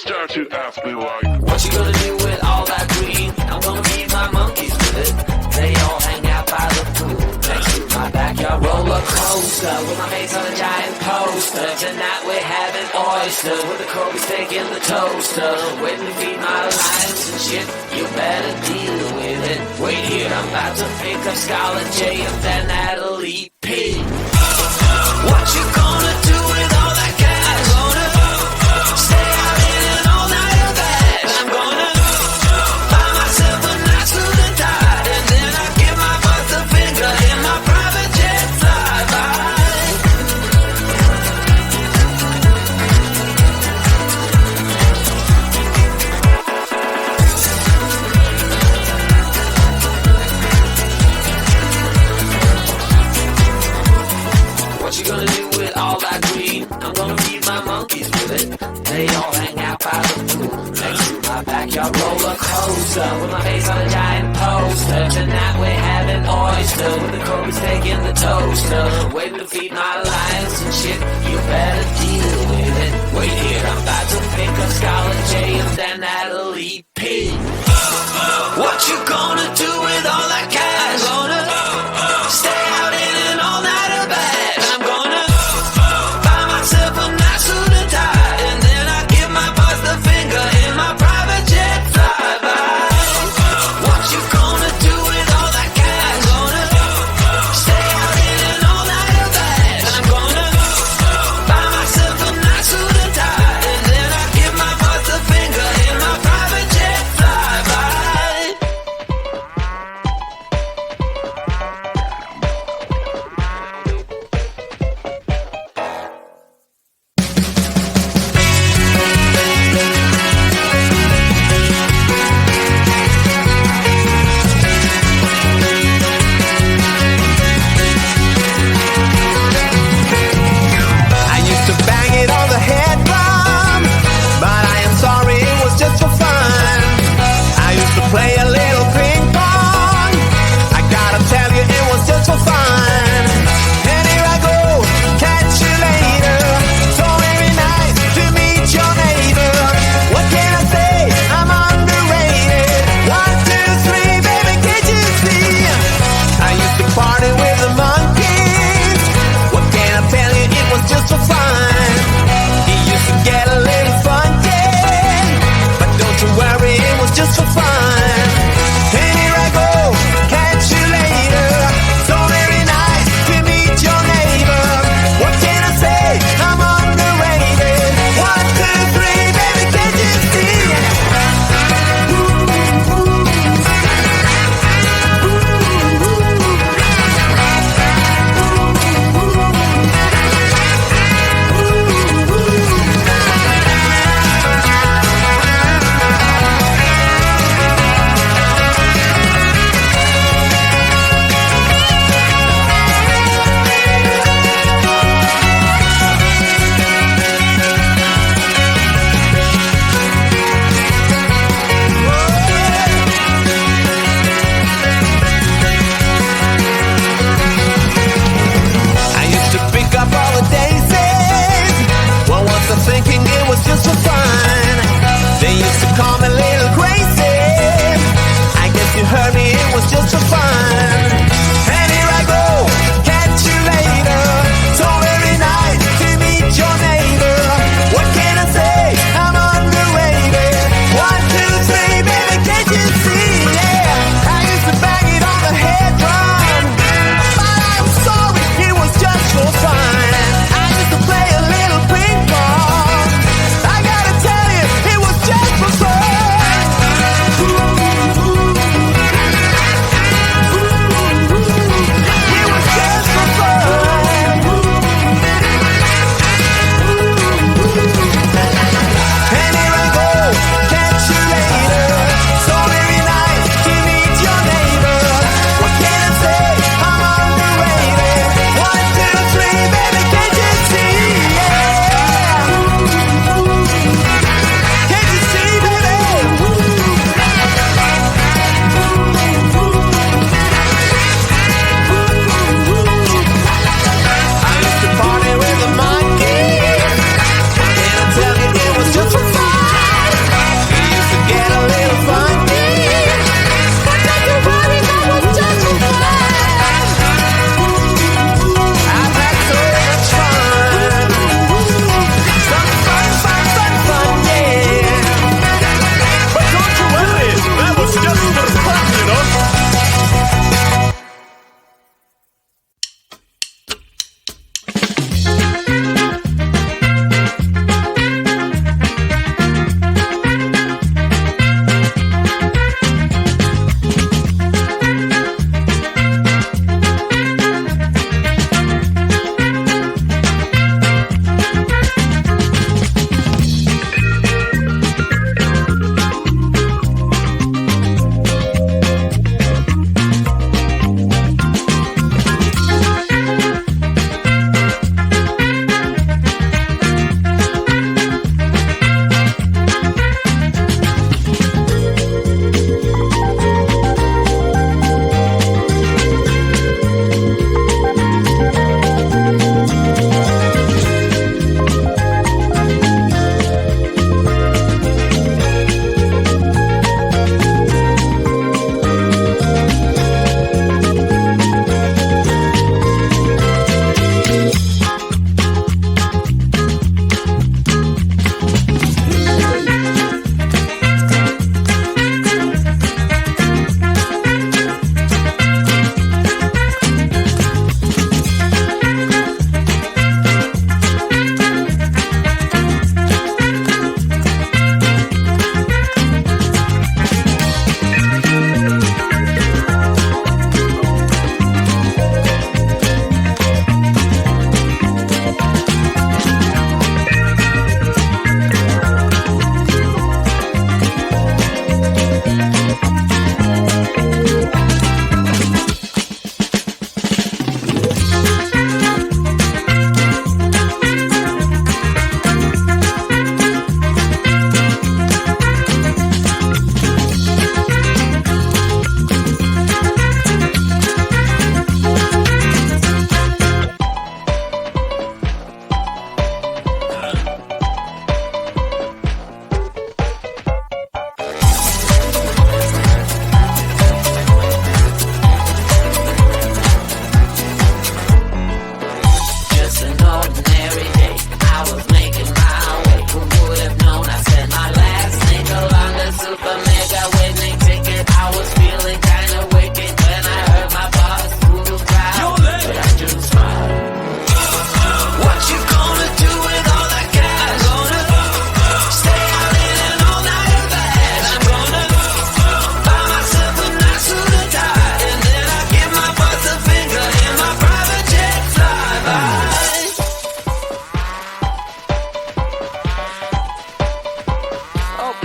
start to ask me like, what you gonna do with all that green? I'm gonna feed my monkeys with it. They all hang out by the pool next to my backyard roller coaster with my face on a giant poster. Tonight we're having oysters with the Kobe steak in the toaster. Waiting to feed my lions and shit. You better deal with it. Wait here, I'm about to pick up Scarlett J and then Natalie P. What you gonna do with all that cash? Gonna stay out in an all-nighter bed. I'm gonna buy myself a nice suit and tie, and then I give my boss a finger in my private jet flyby. What you gonna do with all that green? I'm gonna feed my monkeys with it. They all hang out by the pool next to my backyard roller coaster with my face on a giant poster. Tonight we're having oysters with the Kobe steak in the toaster. Waiting to feed my lions and shit. You better deal with it. Wait here, I'm about to pick up Scarlett J and then Natalie P. What you gonna do with all that cash? Gonna stay out in an all-nighter bed. I'm gonna buy myself a nice suit and tie, and then I give my boss the finger in my private jet flyby. What you gonna do with all that cash? Gonna stay out in an all-nighter bed. I'm gonna buy myself a nice suit and tie, and then I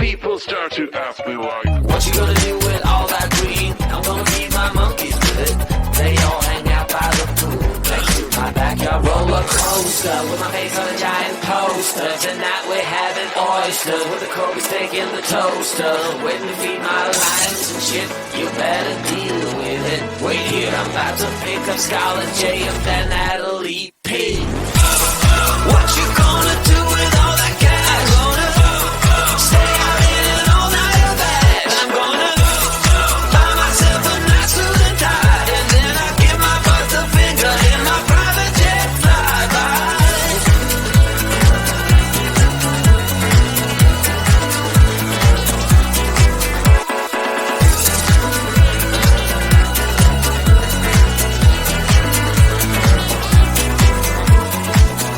People start to ask me why. What you gonna do with all that green? I'm gonna feed my monkeys with it. They all hang out by the pool next to my backyard roller coaster with my face on a giant poster. Tonight we're having oysters with the Kobe steak in the toaster. Waiting to feed my lions and shit. You better deal with it. Wait here, I'm about to pick up Scarlett J and then Natalie P. What you gonna do with all that cash? Gonna stay out in an all-nighter bag. I'm gonna buy myself a nice suit and tie, and then I give my butt the finger in my private jet flyby.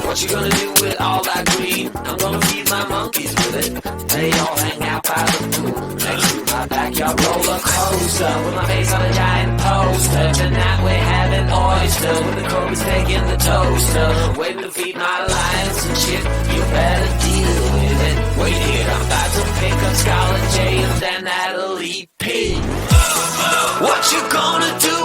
What you gonna do with all that green? I'm gonna feed my monkeys with it. They all hang out by the pool next to my backyard roller coaster with my face on a giant poster. Tonight we're having oysters with the Kobe steak in the toaster. Waiting to feed my lions and shit. You better deal with it. Wait here, I'm about to pick up Scarlett J and then Natalie P. What you gonna do